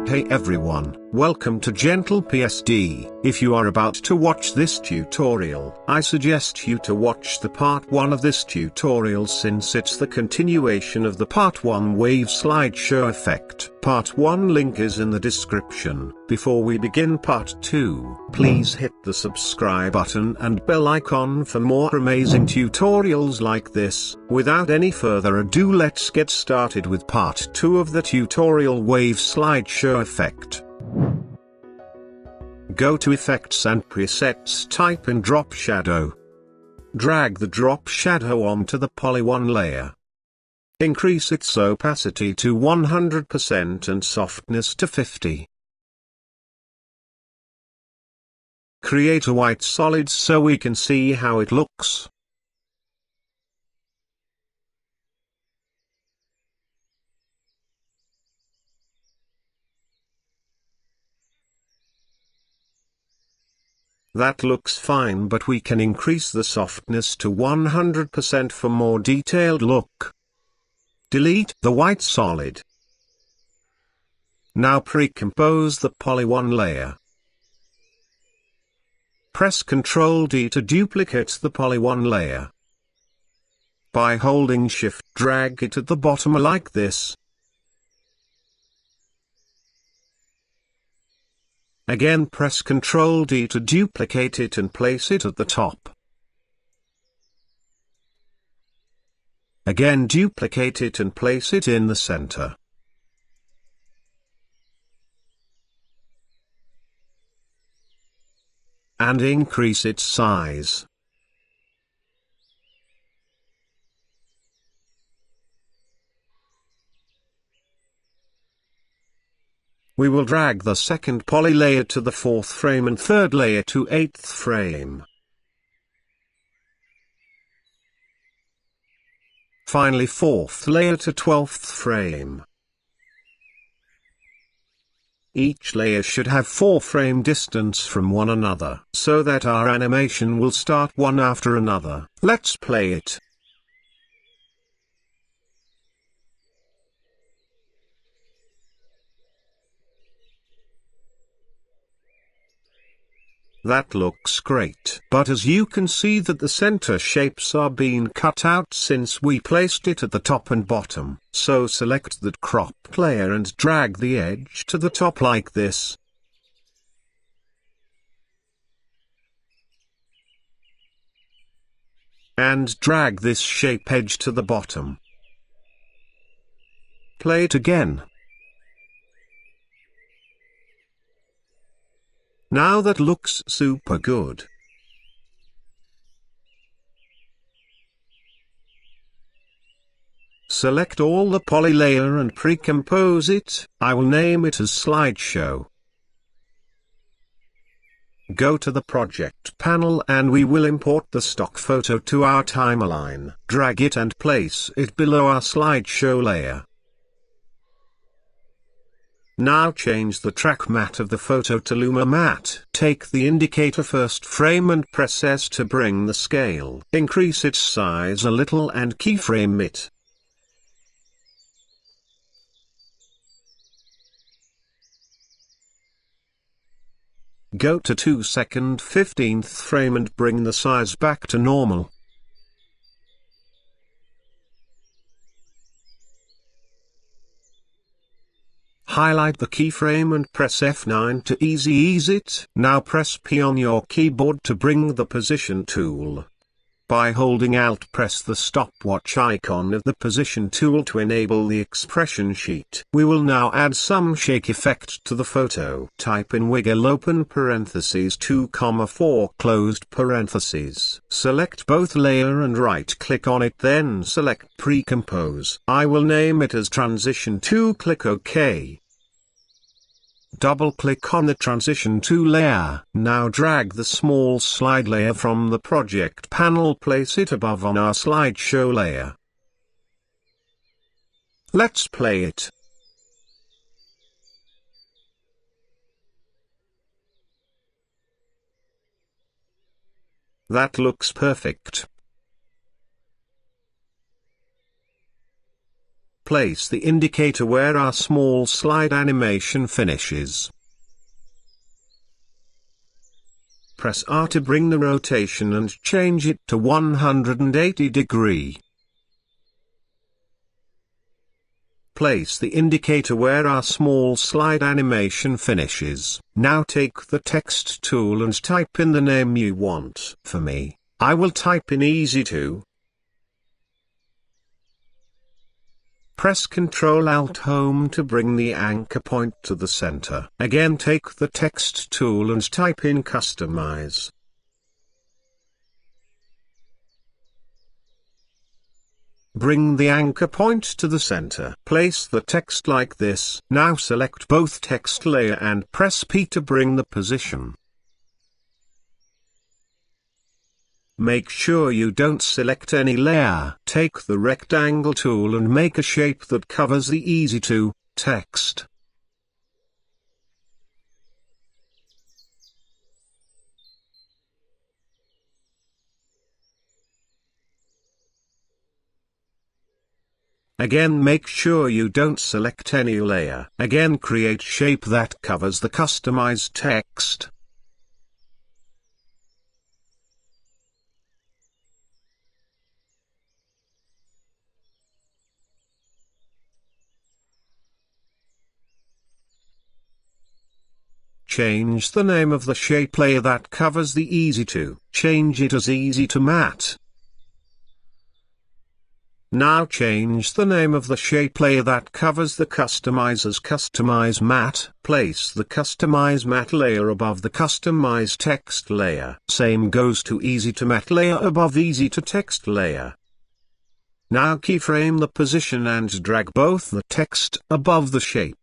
Hey everyone, welcome to gentlepsd. If you are about to watch this tutorial, I suggest you to watch the part 1 of this tutorial since it's the continuation of the part 1 wave slideshow effect. Part 1 link is in the description. Before we begin part 2, please hit the subscribe button and bell icon for more amazing tutorials like this. Without any further ado, let's get started with part 2 of the tutorial wave slideshow effect. Go to Effects and Presets, type in Drop Shadow. Drag the drop shadow onto the Poly1 layer. Increase its opacity to 100% and softness to 50. Create a white solid so we can see how it looks. That looks fine, but we can increase the softness to 100% for more detailed look. Delete the white solid. Now pre-compose the Poly1 layer. Press Ctrl D to duplicate the Poly1 layer. By holding Shift, drag it at the bottom like this. Again press Ctrl D to duplicate it and place it at the top. Again duplicate it and place it in the center. And increase its size. We will drag the second poly layer to the 4th frame and third layer to 8th frame. Finally 4th layer to 12th frame. Each layer should have 4 frame distance from one another, so that our animation will start one after another. Let's play it. That looks great. But as you can see that the center shapes are being cut out since we placed it at the top and bottom. So select that cropped layer and drag the edge to the top like this. And drag this shape edge to the bottom. Play it again. Now that looks super good. Select all the poly layer and pre-compose it. I will name it as slideshow. Go to the project panel and we will import the stock photo to our timeline. Drag it and place it below our slideshow layer. Now change the track matte of the photo to Luma matte. Take the indicator first frame and press S to bring the scale. Increase its size a little and keyframe it. Go to 2nd 15th frame and bring the size back to normal. Highlight the keyframe and press F9 to ease it. Now press P on your keyboard to bring the position tool. By holding Alt, press the stopwatch icon of the position tool to enable the expression sheet. We will now add some shake effect to the photo. Type in wiggle open parentheses 2,4 closed parentheses. Select both layer and right-click on it, then select pre-compose. I will name it as transition 2. Click OK. Double-click on the transition 2 layer. Now drag the small slide layer from the project panel, place it above on our slideshow layer. Let's play it. That looks perfect. place the indicator where our small slide animation finishes. Press R to bring the rotation and change it to 180 degree. Place the indicator where our small slide animation finishes. Now take the text tool and type in the name you want. For me, I will type in easy to. Press Ctrl-Alt-Home to bring the anchor point to the center. Again take the text tool and type in Customize. Bring the anchor point to the center. Place the text like this. Now select both text layer and press P to bring the position. Make sure you don't select any layer. Take the rectangle tool and make a shape that covers the easy to text. Again make sure you don't select any layer. Again create shape that covers the customized text. Change the name of the shape layer that covers the easy to. Change it as easy to matte. Now change the name of the shape layer that covers the customize as customize matte. Place the customize matte layer above the customize text layer. Same goes to easy to matte layer above easy to text layer. Now keyframe the position and drag both the text above the shape.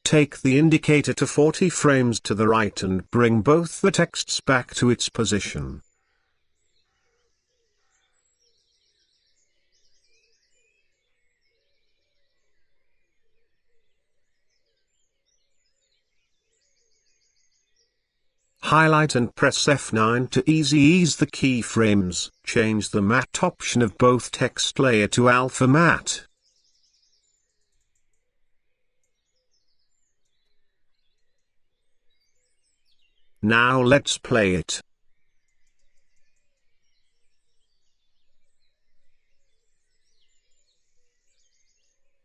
Take the indicator to 40 frames to the right and bring both the texts back to its position. Highlight and press F9 to ease the keyframes. Change the matte option of both text layer to alpha matte. Now let's play it.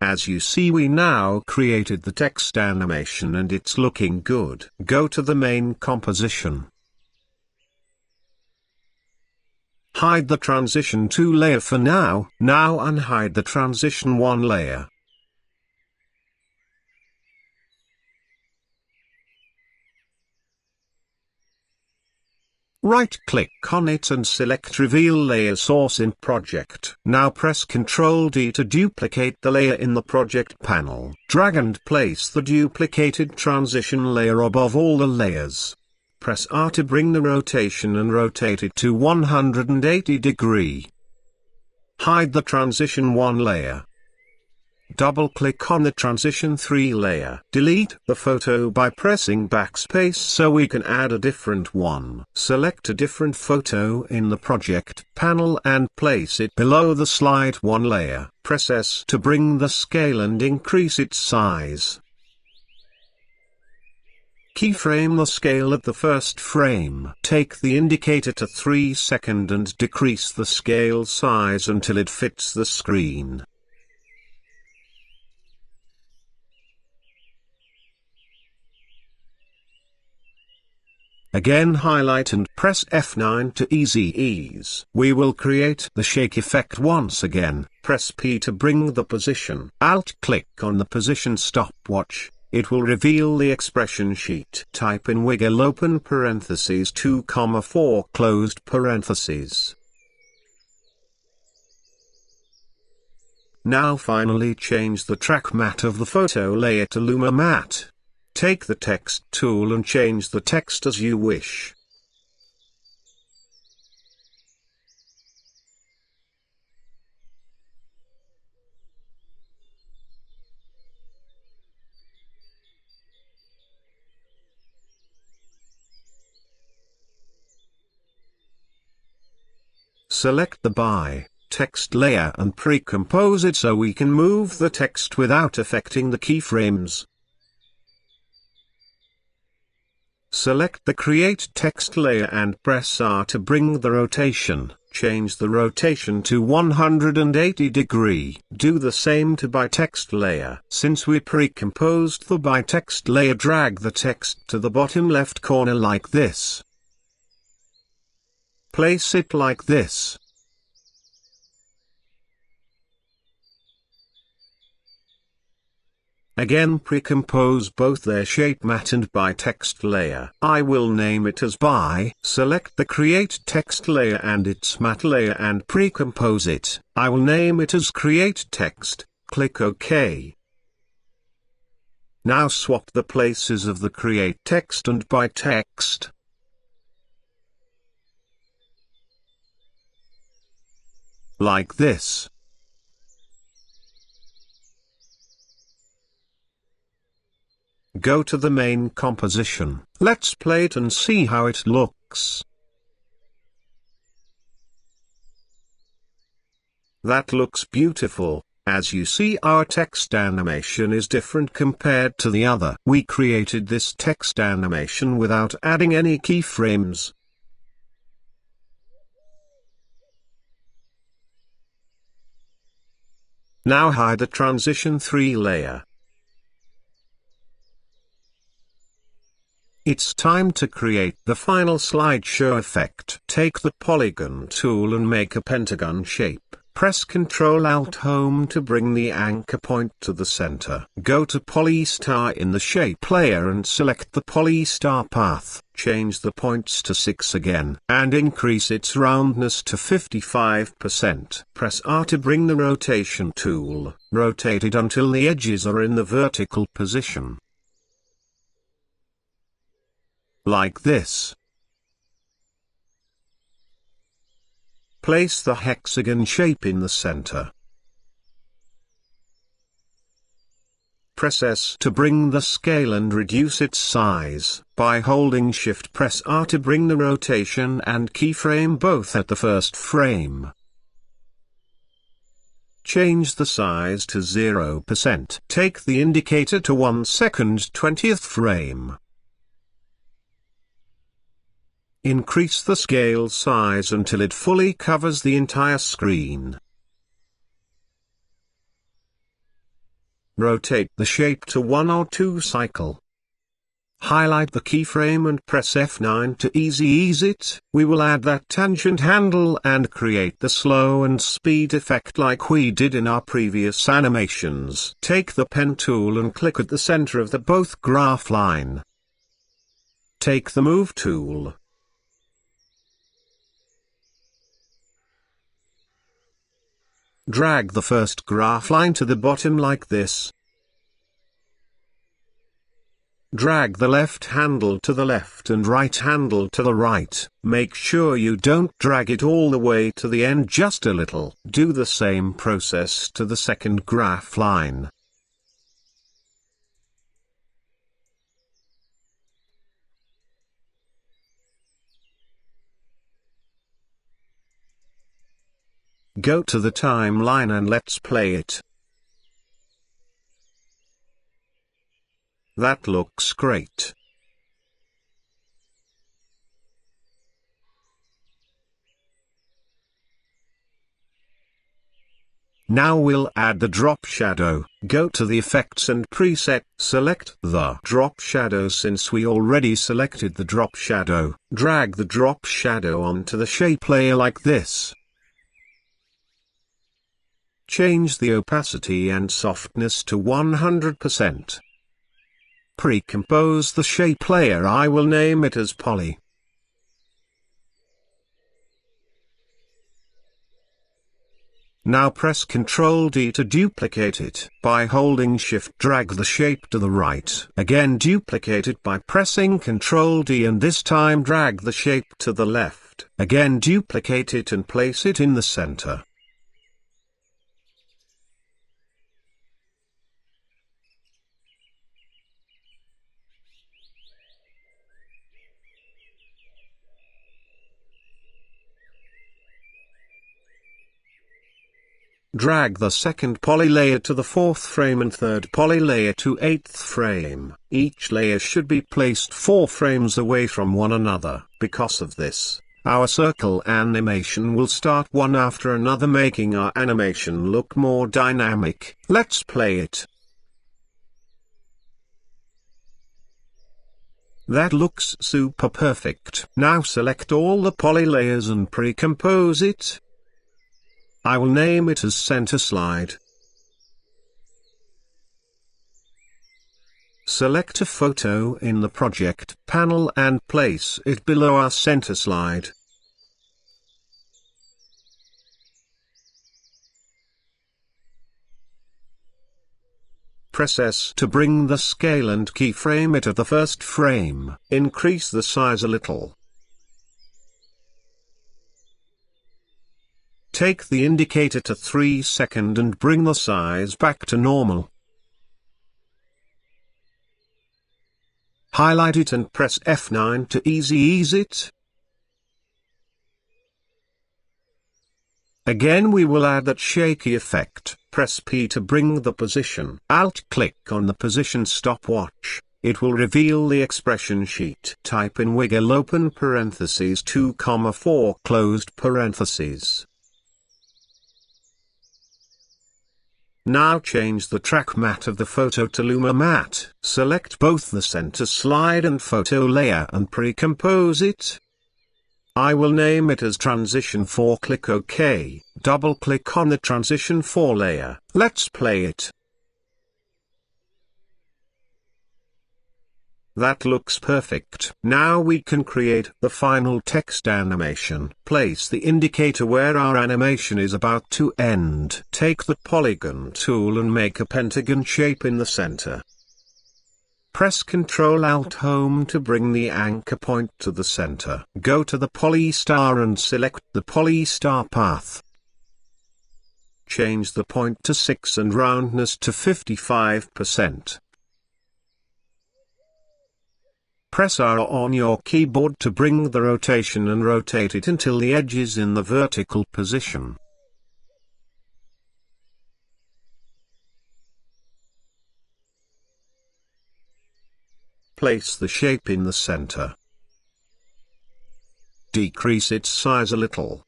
As you see, we now created the text animation and it's looking good. Go to the main composition. Hide the transition 2 layer for now. Now unhide the transition 1 layer. Right-click on it and select Reveal Layer Source in Project. Now press Ctrl-D to duplicate the layer in the project panel. Drag and place the duplicated transition layer above all the layers. Press R to bring the rotation and rotate it to 180 degree. Hide the transition 1 layer. Double-click on the transition 3 layer. Delete the photo by pressing backspace so we can add a different one. Select a different photo in the project panel and place it below the slide 1 layer. Press S to bring the scale and increase its size. Keyframe the scale at the first frame. Take the indicator to 3 seconds and decrease the scale size until it fits the screen. Again highlight and press F9 to ease. We will create the shake effect once again. Press P to bring the position. Alt-click on the position stopwatch. It will reveal the expression sheet. Type in wiggle open parentheses 2,4 closed parentheses. Now finally change the track matte of the photo layer to Luma matte. Take the text tool and change the text as you wish. select the by text layer and pre-compose it so we can move the text without affecting the keyframes. Select the Create Text layer and press R to bring the rotation. Change the rotation to 180 degree. Do the same to by text layer. Since we pre-composed the by text layer, drag the text to the bottom left corner like this. Place it like this. Again pre-compose both their shape matte and by text layer. I will name it as by. Select the Create Text layer and its matte layer and pre-compose it. I will name it as Create Text. Click OK. Now swap the places of the Create Text and by text. Like this. Go to the main composition. Let's play it and see how it looks. That looks beautiful. As you see, our text animation is different compared to the other. We created this text animation without adding any keyframes. Now hide the Transition 3 layer. It's time to create the final slideshow effect. Take the polygon tool and make a pentagon shape. Press Ctrl-Alt-Home to bring the anchor point to the center. Go to Polystar in the shape layer and select the Polystar path. Change the points to 6 again, and increase its roundness to 55%. Press R to bring the rotation tool. Rotate it until the edges are in the vertical position. Like this. Place the hexagon shape in the center. Press S to bring the scale and reduce its size. By holding Shift, press R to bring the rotation and keyframe both at the first frame. Change the size to 0%. Take the indicator to 1 second 20th frame. Increase the scale size until it fully covers the entire screen. Rotate the shape to 1 or 2 cycle. Highlight the keyframe and press F9 to ease it. We will add that tangent handle and create the slow and speed effect like we did in our previous animations. Take the pen tool and click at the center of the both graph line. Take the move tool. Drag the first graph line to the bottom like this. Drag the left handle to the left and right handle to the right. Make sure you don't drag it all the way to the end, just a little. Do the same process to the second graph line. Go to the timeline and let's play it. That looks great. Now we'll add the drop shadow. Go to the effects and preset. Select the drop shadow. Since we already selected the drop shadow, drag the drop shadow onto the shape layer like this. Change the opacity and softness to 100%. Pre-compose the shape layer. I will name it as Poly. Now press Ctrl D to duplicate it. By holding Shift, drag the shape to the right. Again duplicate it by pressing Ctrl D, and this time drag the shape to the left. Again duplicate it and place it in the center. Drag the second poly layer to the 4th frame and third poly layer to 8th frame. Each layer should be placed 4 frames away from one another. Because of this, our circle animation will start one after another, making our animation look more dynamic. Let's play it. That looks super perfect. Now select all the poly layers and pre-compose it. I will name it as center slide. Select a photo in the project panel and place it below our center slide. Press S to bring the scale and keyframe it at the first frame. Increase the size a little. Take the indicator to 3 seconds and bring the size back to normal. Highlight it and press F9 to ease it. Again we will add that shaky effect. Press P to bring the position. Alt-click on the position stopwatch. It will reveal the expression sheet. Type in wiggle open parentheses 2,4 closed parentheses. Now change the track matte of the photo to Luma matte. Select both the center slide and photo layer and pre-compose it. I will name it as Transition 4. Click OK. Double-click on the Transition 4 layer. Let's play it. That looks perfect. Now we can create the final text animation. Place the indicator where our animation is about to end. Take the polygon tool and make a pentagon shape in the center. Press Ctrl-Alt-Home to bring the anchor point to the center. Go to the polystar and select the polystar path. Change the point to 6 and roundness to 55%. Press R on your keyboard to bring the rotation and rotate it until the edge is in the vertical position. Place the shape in the center. Decrease its size a little.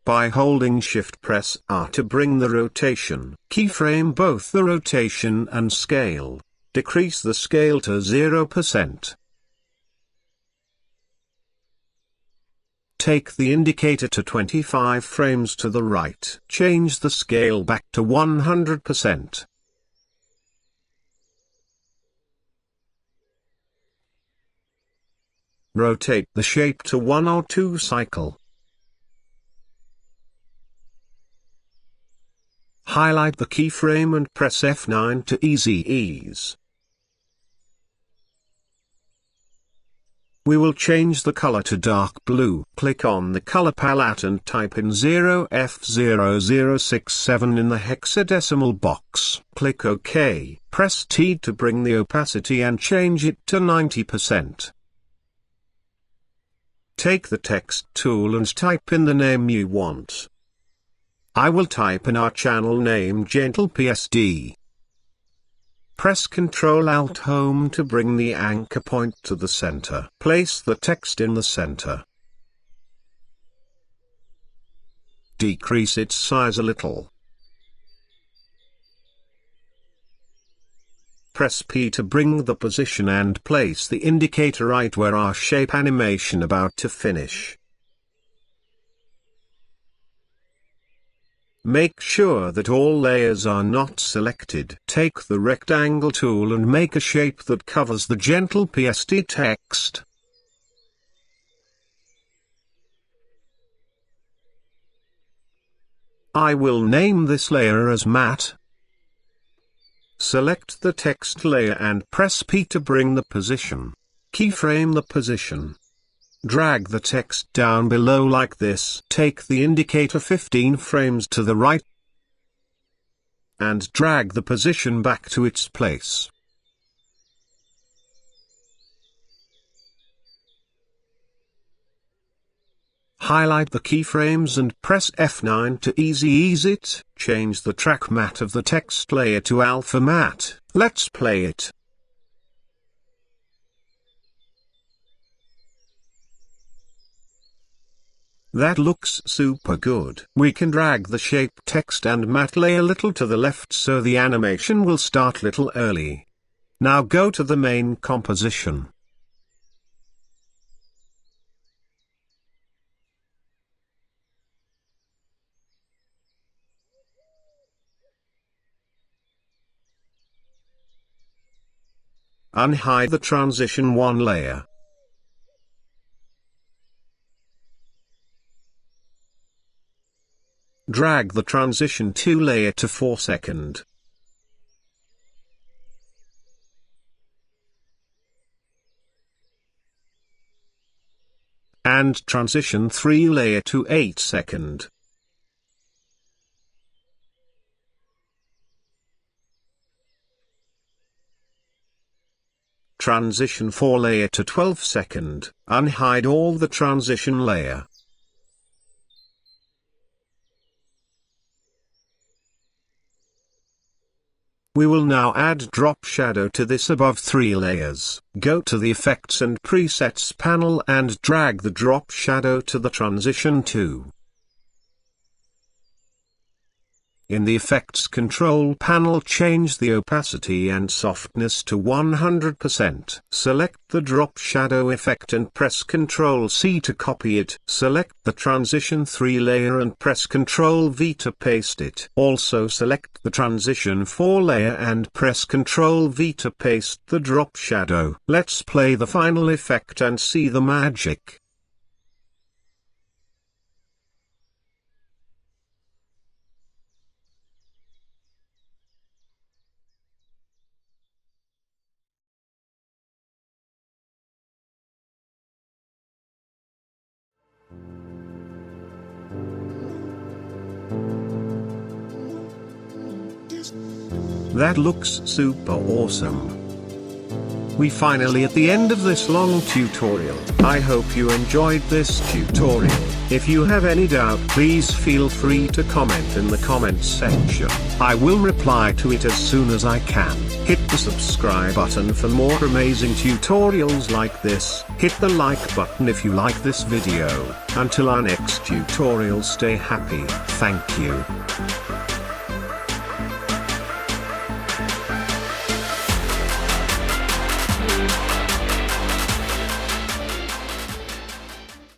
By holding Shift press R to bring the rotation. Keyframe both the rotation and scale. Decrease the scale to 0%. Take the indicator to 25 frames to the right. Change the scale back to 100%. Rotate the shape to 1 or 2 cycles. Highlight the keyframe and press F9 to ease. We will change the color to dark blue. Click on the color palette and type in 0F0067 in the hexadecimal box. Click OK. Press T to bring the opacity and change it to 90%. Take the text tool and type in the name you want. I will type in our channel name gentlepsd. Press Ctrl-Alt-Home to bring the anchor point to the center. Place the text in the center. Decrease its size a little. Press P to bring the position and place the indicator right where our shape animation about to finish. Make sure that all layers are not selected. Take the rectangle tool and make a shape that covers the gentlepsd text. I will name this layer as matte. Select the text layer and press P to bring the position. Keyframe the position. Drag the text down below like this. Take the indicator 15 frames to the right and drag the position back to its place. Highlight the keyframes and press F9 to ease it. Change the track matte of the text layer to alpha matte. Let's play it. That looks super good. We can drag the shape text and matte layer a little to the left so the animation will start little early. Now go to the main composition. Unhide the transition 1 layer. Drag the transition 2 layer to 4 second. And transition 3 layer to 8 second. Transition 4 layer to 12 second, unhide all the transition layer. We will now add drop shadow to this above 3 layers. Go to the Effects and Presets panel and drag the drop shadow to the transition 2. In the Effects Control panel, change the opacity and softness to 100%. Select the drop shadow effect and press Ctrl+C to copy it. Select the transition 3 layer and press Ctrl+V to paste it. Also select the transition 4 layer and press Ctrl+V to paste the drop shadow. Let's play the final effect and see the magic. That looks super awesome. We finally at the end of this long tutorial. I hope you enjoyed this tutorial. If you have any doubt, please feel free to comment in the comments section. I will reply to it as soon as I can. Hit the subscribe button for more amazing tutorials like this. Hit the like button if you like this video. Until our next tutorial, stay happy. Thank you.